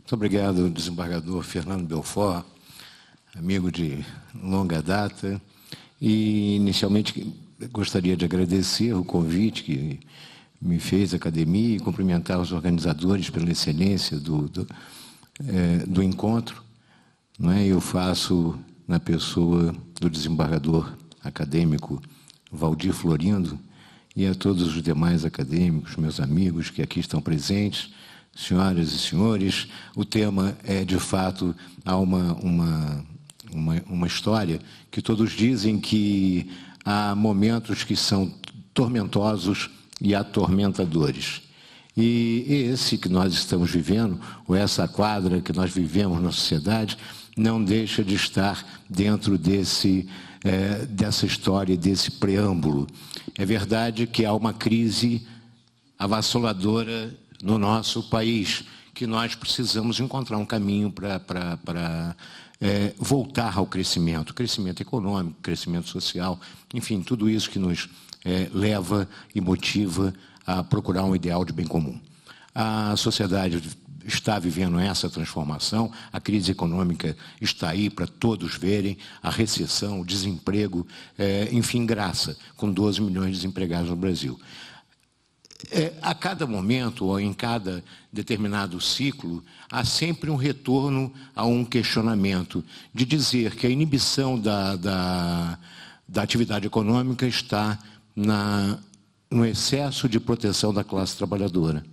Muito obrigado, desembargador Fernando Belfort, amigo de longa data. E, inicialmente, gostaria de agradecer o convite que me fez a academia e cumprimentar os organizadores pela excelência do encontro. Não é? Eu faço na pessoa do desembargador acadêmico Valdir Florindo e a todos os demais acadêmicos, meus amigos que aqui estão presentes, senhoras e senhores. O tema é, de fato, há uma história que todos dizem que há momentos que são tormentosos e atormentadores. E esse que nós estamos vivendo, ou essa quadra que nós vivemos na sociedade, não deixa de estar dentro dessa história, desse preâmbulo. É verdade que há uma crise avassaladora no nosso país, que nós precisamos encontrar um caminho para voltar ao crescimento econômico, crescimento social, enfim, tudo isso que nos leva e motiva a procurar um ideal de bem comum. A sociedade está vivendo essa transformação, a crise econômica está aí para todos verem, a recessão, o desemprego, enfim, graça, com 12 milhões de desempregados no Brasil. A cada momento, ou em cada determinado ciclo, há sempre um retorno a um questionamento de dizer que a inibição da atividade econômica está no excesso de proteção da classe trabalhadora.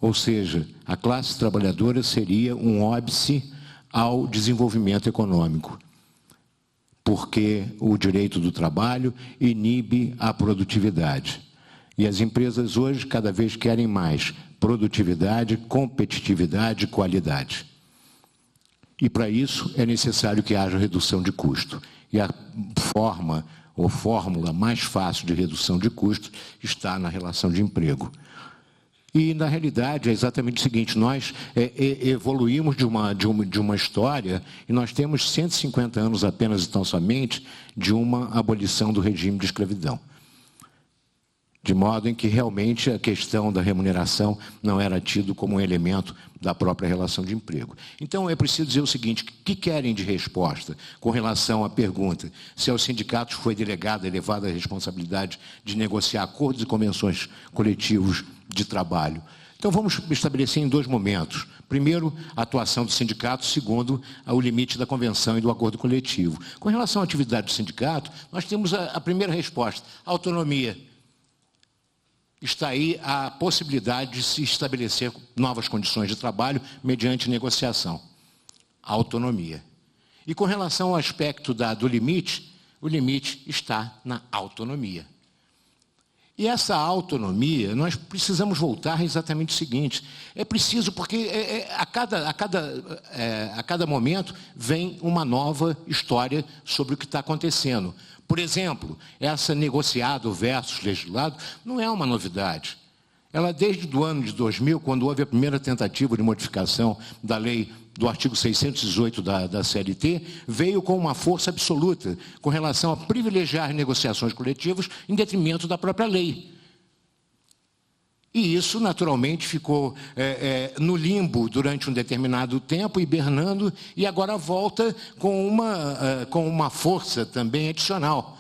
Ou seja, a classe trabalhadora seria um óbice ao desenvolvimento econômico, porque o direito do trabalho inibe a produtividade. E as empresas hoje cada vez querem mais produtividade, competitividade e qualidade. E para isso é necessário que haja redução de custo. E a forma ou fórmula mais fácil de redução de custo está na relação de emprego. E, na realidade, é exatamente o seguinte: nós evoluímos de uma história e nós temos 150 anos apenas e tão somente de uma abolição do regime de escravidão. De modo em que, realmente, a questão da remuneração não era tido como um elemento da própria relação de emprego. Então, é preciso dizer o seguinte: o que querem de resposta com relação à pergunta se aos sindicatos foi delegada, elevada a responsabilidade de negociar acordos e convenções coletivos de trabalho? Então, vamos estabelecer em dois momentos. Primeiro, a atuação do sindicato. Segundo, o limite da convenção e do acordo coletivo. Com relação à atividade do sindicato, nós temos a primeira resposta: autonomia. Está aí a possibilidade de se estabelecer novas condições de trabalho mediante negociação. A autonomia. E com relação ao aspecto do limite, o limite está na autonomia. E essa autonomia, nós precisamos voltar exatamente o seguinte: é preciso, porque a cada momento vem uma nova história sobre o que está acontecendo. Por exemplo, essa negociado versus legislado não é uma novidade. Ela, desde o ano de 2000, quando houve a primeira tentativa de modificação da lei do artigo 618 da CLT, veio com uma força absoluta com relação a privilegiar negociações coletivas em detrimento da própria lei. E isso, naturalmente, ficou no limbo durante um determinado tempo, hibernando, e agora volta com uma força também adicional.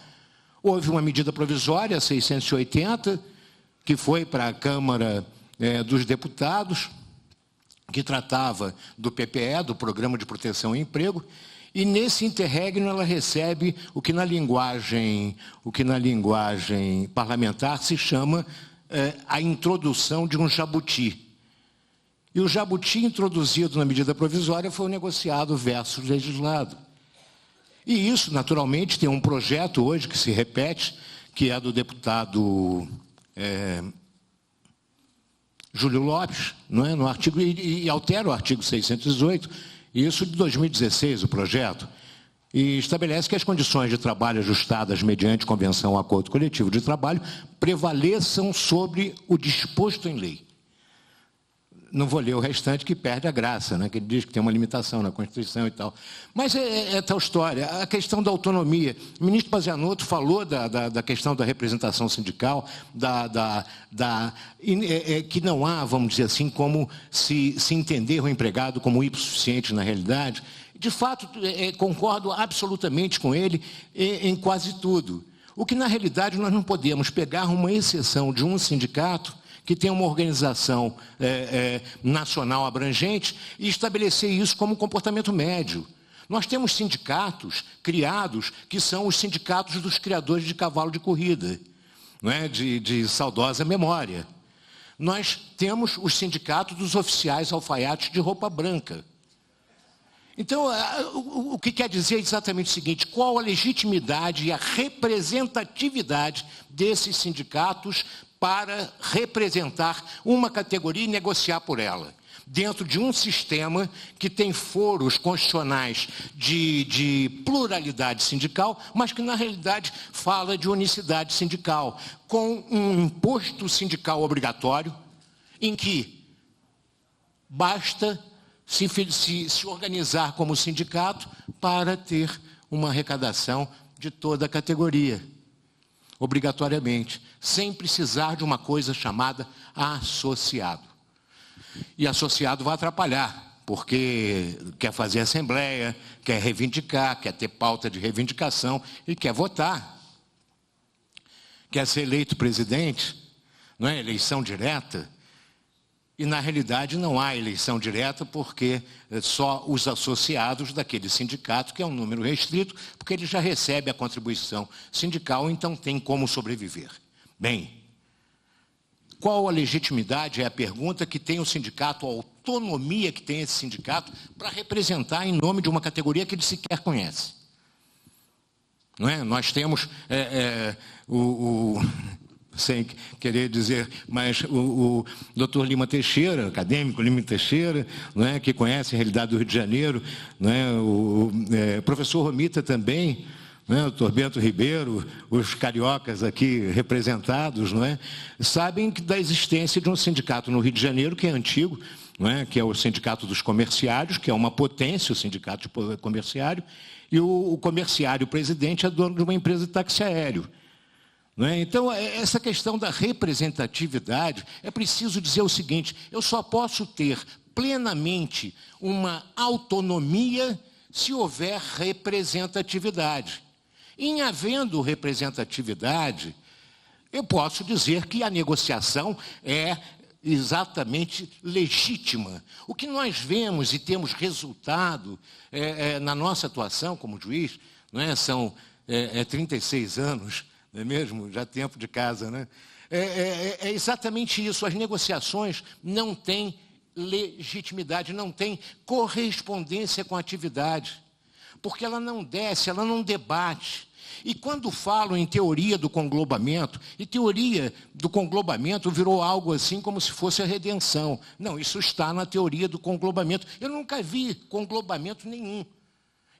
Houve uma medida provisória, 680, que foi para a Câmara dos Deputados, que tratava do PPE, do Programa de Proteção ao Emprego, e nesse interregno ela recebe o que na linguagem parlamentar se chama a introdução de um jabuti. E o jabuti introduzido na medida provisória foi o negociado versus legislado. E isso, naturalmente, tem um projeto hoje que se repete, que é do deputado Júlio Lopes, não é? No artigo, e altera o artigo 618, isso de 2016, o projeto, e estabelece que as condições de trabalho ajustadas mediante convenção ou acordo coletivo de trabalho prevaleçam sobre o disposto em lei. Não vou ler o restante, que perde a graça, né? Que ele diz que tem uma limitação na Constituição e tal. Mas é tal história. A questão da autonomia. O ministro Pazianotto falou da questão da representação sindical, que não há, vamos dizer assim, como se entender o empregado como hipossuficiente na realidade. De fato, concordo absolutamente com ele em quase tudo. O que, na realidade, nós não podemos pegar uma exceção de um sindicato que tem uma organização nacional abrangente e estabelecer isso como comportamento médio. Nós temos sindicatos criados que são os sindicatos dos criadores de cavalo de corrida, não é? de saudosa memória. Nós temos os sindicatos dos oficiais alfaiates de roupa branca. Então, o que quer dizer é exatamente o seguinte: qual a legitimidade e a representatividade desses sindicatos para representar uma categoria e negociar por ela, dentro de um sistema que tem foros constitucionais de pluralidade sindical, mas que, na realidade, fala de unicidade sindical, com um imposto sindical obrigatório, em que basta se organizar como sindicato para ter uma arrecadação de toda a categoria, obrigatoriamente, sem precisar de uma coisa chamada associado. E associado vai atrapalhar, porque quer fazer assembleia, quer reivindicar, quer ter pauta de reivindicação e quer votar. Quer ser eleito presidente, não é eleição direta. E, na realidade, não há eleição direta porque só os associados daquele sindicato, que é um número restrito, porque ele já recebe a contribuição sindical, então tem como sobreviver. Bem, qual a legitimidade é a pergunta que tem o sindicato, a autonomia que tem esse sindicato para representar em nome de uma categoria que ele sequer conhece? Não é? Nós temos sem querer dizer, mas o doutor Lima Teixeira, acadêmico Lima Teixeira, não é, que conhece a realidade do Rio de Janeiro, não é, o professor Romita também, não é, o doutor Bento Ribeiro, os cariocas aqui representados, não é, sabem da existência de um sindicato no Rio de Janeiro que é antigo, não é, que é o Sindicato dos Comerciários, que é uma potência, o Sindicato Comerciário, e o comerciário presidente é dono de uma empresa de táxi aéreo. Não é? Então, essa questão da representatividade, é preciso dizer o seguinte: eu só posso ter plenamente uma autonomia se houver representatividade. Em havendo representatividade, eu posso dizer que a negociação é exatamente legítima. O que nós vemos e temos resultado na nossa atuação como juiz, não é? São 36 anos, não é mesmo? Já tempo de casa, né? É exatamente isso. As negociações não têm legitimidade, não têm correspondência com a atividade, porque ela não desce, ela não debate. E quando falam em teoria do conglobamento, e teoria do conglobamento virou algo assim como se fosse a redenção. Não, isso está na teoria do conglobamento. Eu nunca vi conglobamento nenhum.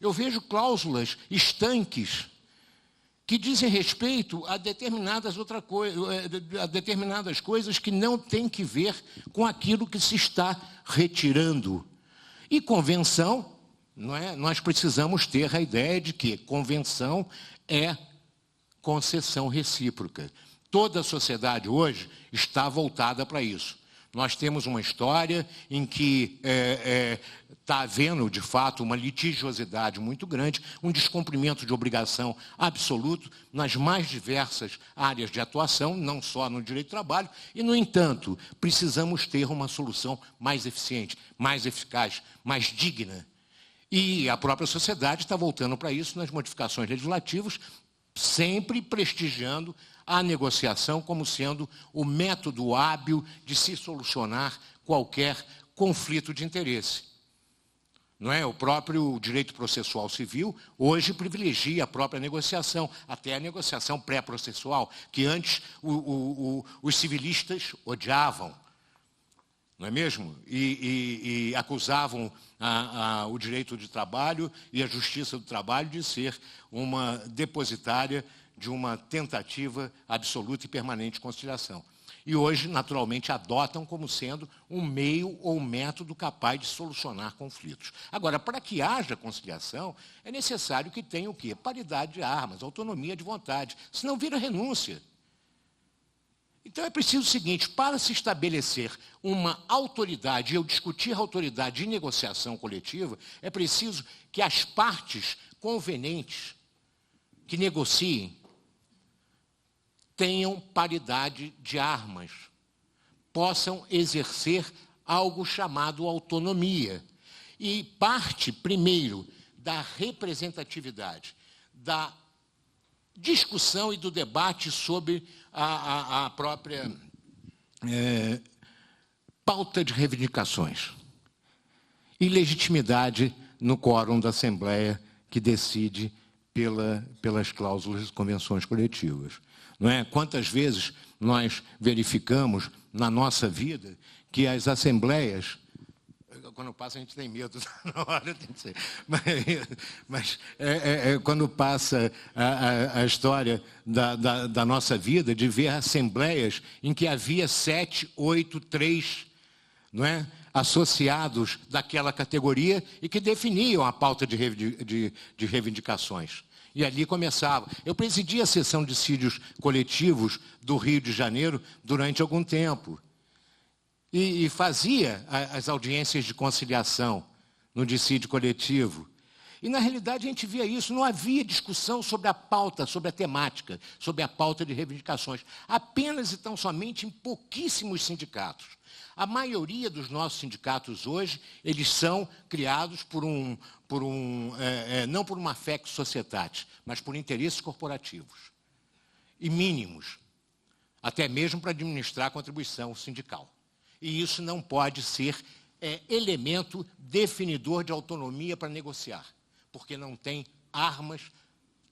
Eu vejo cláusulas estanques que dizem respeito a determinadas coisas que não têm que ver com aquilo que se está retirando. E convenção, não é? Nós precisamos ter a ideia de que convenção é concessão recíproca. Toda a sociedade hoje está voltada para isso. Nós temos uma história em que está havendo, de fato, uma litigiosidade muito grande, um descumprimento de obrigação absoluto nas mais diversas áreas de atuação, não só no direito do trabalho, e, no entanto, precisamos ter uma solução mais eficiente, mais eficaz, mais digna. E a própria sociedade está voltando para isso nas modificações legislativas, sempre prestigiando a negociação como sendo o método hábil de se solucionar qualquer conflito de interesse. Não é? O próprio direito processual civil hoje privilegia a própria negociação, até a negociação pré-processual, que antes os civilistas odiavam, não é mesmo? E acusavam o direito de trabalho e a justiça do trabalho de ser uma depositária de uma tentativa absoluta e permanente de conciliação. E hoje, naturalmente, adotam como sendo um meio ou um método capaz de solucionar conflitos. Agora, para que haja conciliação, é necessário que tenha o quê? Paridade de armas, autonomia de vontade, senão vira renúncia. Então é preciso o seguinte, para se estabelecer uma autoridade, eu discutir a autoridade de negociação coletiva, é preciso que as partes convenientes que negociem tenham paridade de armas, possam exercer algo chamado autonomia. E parte, primeiro, da representatividade, da discussão e do debate sobre a própria pauta de reivindicações e legitimidade no quórum da Assembleia que decide pelas cláusulas de convenções coletivas. Não é? Quantas vezes nós verificamos na nossa vida que as assembleias, quando passa a gente tem medo, na hora tem que ser, mas quando passa a história da nossa vida, de ver assembleias em que havia 7, 8, 3, não é? Associados daquela categoria e que definiam a pauta de reivindicações. E ali começava. Eu presidi a sessão de dissídios coletivos do Rio de Janeiro durante algum tempo. E fazia as audiências de conciliação no dissídio coletivo. E, na realidade, a gente via isso. Não havia discussão sobre a pauta, sobre a temática, sobre a pauta de reivindicações. Apenas e tão somente em pouquíssimos sindicatos. A maioria dos nossos sindicatos hoje, eles são criados não por uma fac societate, mas por interesses corporativos. E mínimos, até mesmo para administrar a contribuição sindical. E isso não pode ser elemento definidor de autonomia para negociar, porque não tem armas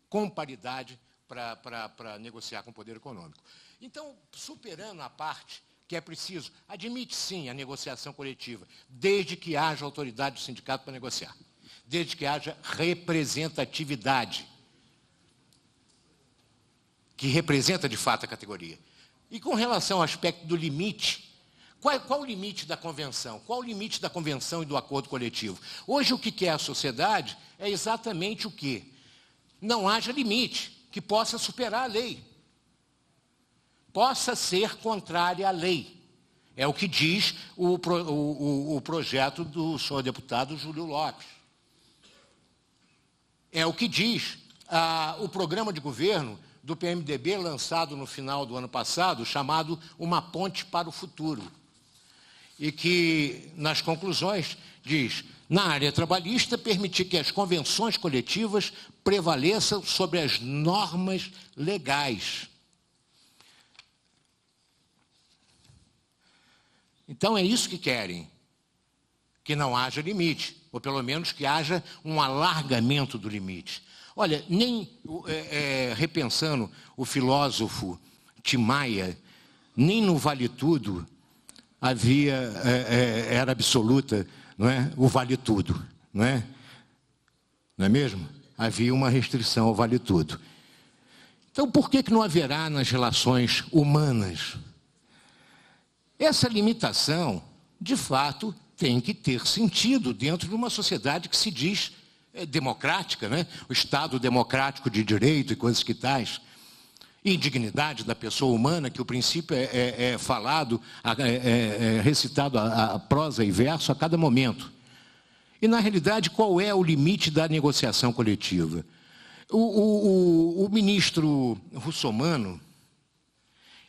com paridade para negociar com o poder econômico. Então, superando a parte que é preciso, admite sim a negociação coletiva, desde que haja autoridade do sindicato para negociar, desde que haja representatividade, que representa de fato a categoria. E com relação ao aspecto do limite, qual o limite da convenção? Qual o limite da convenção e do acordo coletivo? Hoje o que quer a sociedade é exatamente o quê? Não haja limite, que possa superar a lei. Possa ser contrária à lei. É o que diz o projeto do senhor deputado Júlio Lopes. É o que diz o programa de governo do PMDB, lançado no final do ano passado, chamado Uma Ponte para o Futuro. E que, nas conclusões, diz, na área trabalhista, permitir que as convenções coletivas prevaleçam sobre as normas legais. Então, é isso que querem, que não haja limite, ou pelo menos que haja um alargamento do limite. Olha, nem repensando o filósofo Timaya, nem no Vale Tudo era absoluta, não é? O Vale Tudo, não é? Não é mesmo? Havia uma restrição ao Vale Tudo. Então, por que não haverá nas relações humanas? Essa limitação, de fato, tem que ter sentido dentro de uma sociedade que se diz democrática, né? O Estado democrático de direito e coisas que tais. E dignidade da pessoa humana, que o princípio é falado, recitado a prosa e verso a cada momento. E, na realidade, qual é o limite da negociação coletiva? O ministro Russomano,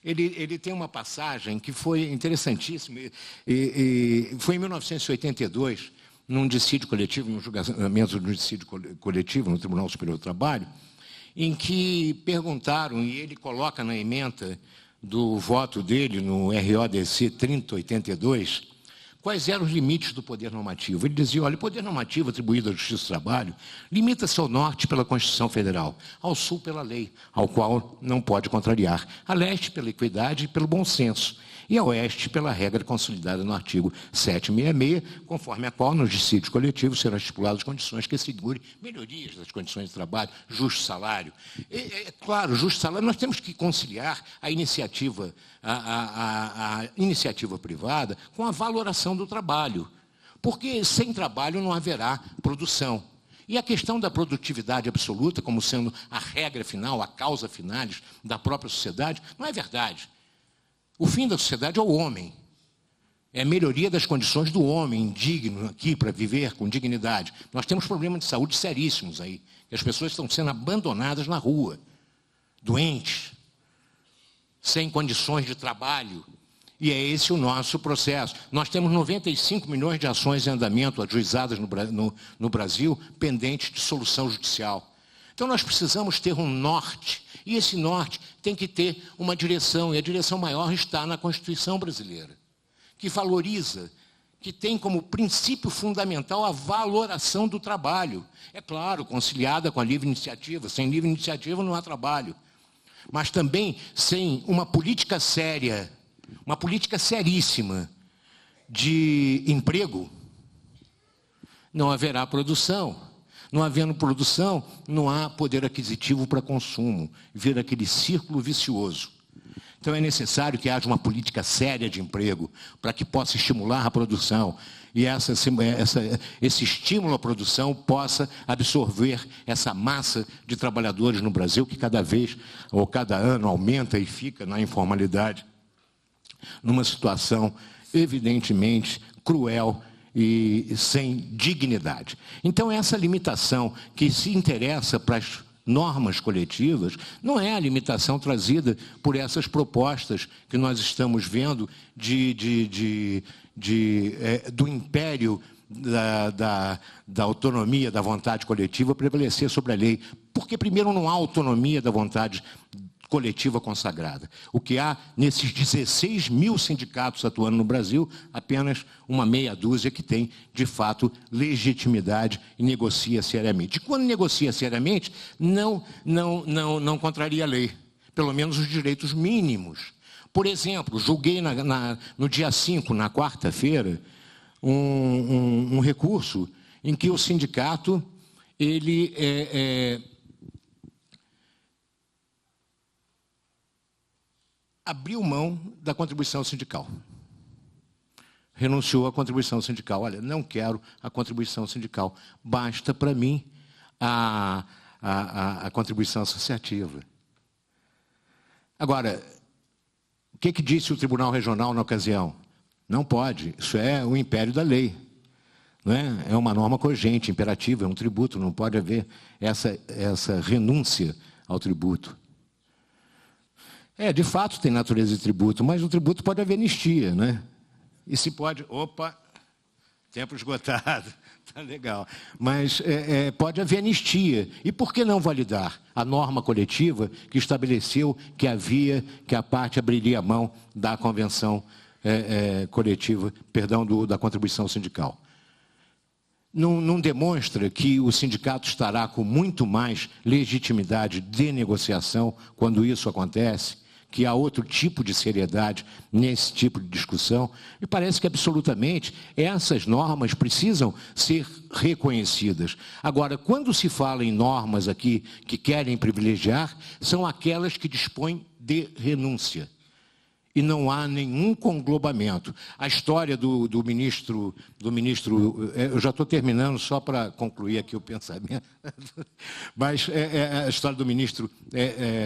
ele tem uma passagem que foi interessantíssima, e foi em 1982, num dissídio coletivo, num julgamento do dissídio coletivo no Tribunal Superior do Trabalho, em que perguntaram, e ele coloca na ementa do voto dele no RODC 3082, quais eram os limites do poder normativo. Ele dizia, olha, o poder normativo atribuído à Justiça do Trabalho limita-se ao norte pela Constituição Federal, ao sul pela lei, ao qual não pode contrariar, a leste pela equidade e pelo bom senso, e a oeste pela regra consolidada no artigo 766, conforme a qual, nos dissídios coletivos, serão estipuladas condições que assegurem melhorias das condições de trabalho, justo salário. Claro, justo salário, nós temos que conciliar a iniciativa privada com a valoração do trabalho, porque sem trabalho não haverá produção. E a questão da produtividade absoluta, como sendo a regra final, a causa finalis da própria sociedade, não é verdade. O fim da sociedade é o homem. É a melhoria das condições do homem digno aqui para viver com dignidade. Nós temos problemas de saúde seríssimos aí. Que as pessoas estão sendo abandonadas na rua, doentes, sem condições de trabalho. E é esse o nosso processo. Nós temos 95 milhões de ações em andamento ajuizadas no Brasil, pendentes de solução judicial. Então, nós precisamos ter um norte, e esse norte tem que ter uma direção, e a direção maior está na Constituição brasileira, que valoriza, que tem como princípio fundamental a valoração do trabalho. É claro, conciliada com a livre iniciativa. Sem livre iniciativa não há trabalho. Mas também sem uma política séria, uma política seríssima de emprego, não haverá produção. Não havendo produção, não há poder aquisitivo para consumo. Vira aquele círculo vicioso. Então é necessário que haja uma política séria de emprego para que possa estimular a produção e esse estímulo à produção possa absorver essa massa de trabalhadores no Brasil que cada vez ou cada ano aumenta e fica na informalidade, numa situação evidentemente cruel e sem dignidade. Então, essa limitação que se interessa para as normas coletivas não é a limitação trazida por essas propostas que nós estamos vendo do império da autonomia da vontade coletiva prevalecer sobre a lei. Porque, primeiro, não há autonomia da vontade coletiva consagrada. O que há nesses 16 mil sindicatos atuando no Brasil, apenas uma meia dúzia que tem, de fato, legitimidade e negocia seriamente. E quando negocia seriamente, não contraria a lei, pelo menos os direitos mínimos. Por exemplo, julguei no dia 5, na quarta-feira, um recurso em que o sindicato ele abriu mão da contribuição sindical. Renunciou à contribuição sindical. Olha, não quero a contribuição sindical. Basta para mim a contribuição associativa. Agora, o que disse o Tribunal Regional na ocasião? Não pode. Isso é o império da lei. Não é? É uma norma cogente, imperativa, é um tributo. Não pode haver essa renúncia ao tributo. De fato tem natureza de tributo, mas no tributo pode haver anistia, né? E se pode... Opa, tempo esgotado, tá legal. Mas pode haver anistia. E por que não validar a norma coletiva que estabeleceu que a parte abriria a mão da convenção coletiva, perdão, da contribuição sindical? Não demonstra que o sindicato estará com muito mais legitimidade de negociação quando isso acontece? Que há outro tipo de seriedade nesse tipo de discussão, e parece que absolutamente essas normas precisam ser reconhecidas. Agora, quando se fala em normas aqui que querem privilegiar, são aquelas que dispõem de renúncia. E não há nenhum conglobamento. A história do ministro, eu já estou terminando só para concluir aqui o pensamento, mas a história do ministro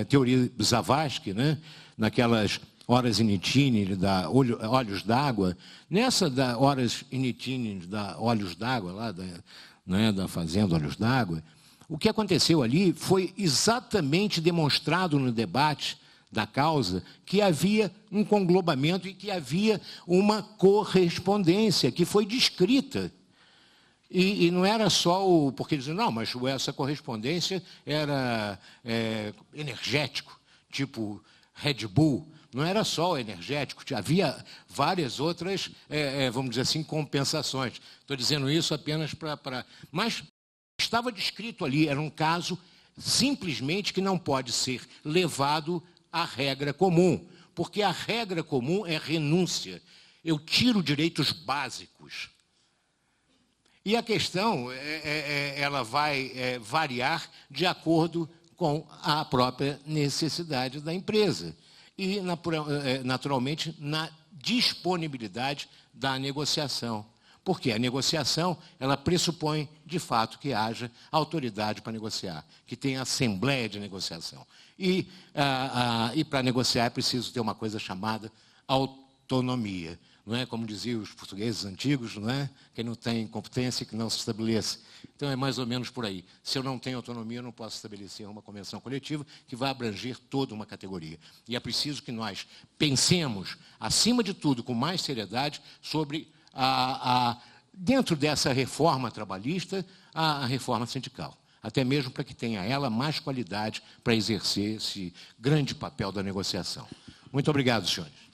Teori Zavascki, né? Naquelas horas in itinere da Olhos d'Água, nessa da horas in itinere da Olhos d'Água, lá da fazenda Olhos d'Água, o que aconteceu ali foi exatamente demonstrado no debate da causa que havia um conglobamento e que havia uma correspondência que foi descrita. E não era só porque diziam, não, mas essa correspondência era energético, tipo Red Bull. Não era só o energético, havia várias outras, vamos dizer assim, compensações. Estou dizendo isso apenas para... Mas estava descrito ali, era um caso simplesmente que não pode ser levado a regra comum, porque a regra comum é renúncia. Eu tiro direitos básicos. E a questão ela vai variar de acordo com a própria necessidade da empresa e, naturalmente, na disponibilidade da negociação. Porque a negociação, ela pressupõe, de fato, que haja autoridade para negociar, que tenha assembleia de negociação. E para negociar é preciso ter uma coisa chamada autonomia. Não é como diziam os portugueses antigos, não é? Quem não tem competência, que não se estabeleça. Então, é mais ou menos por aí. Se eu não tenho autonomia, eu não posso estabelecer uma convenção coletiva que vai abranger toda uma categoria. E é preciso que nós pensemos, acima de tudo, com mais seriedade, sobre, dentro dessa reforma trabalhista, a reforma sindical. Até mesmo para que tenha ela mais qualidade para exercer esse grande papel da negociação. Muito obrigado, senhores.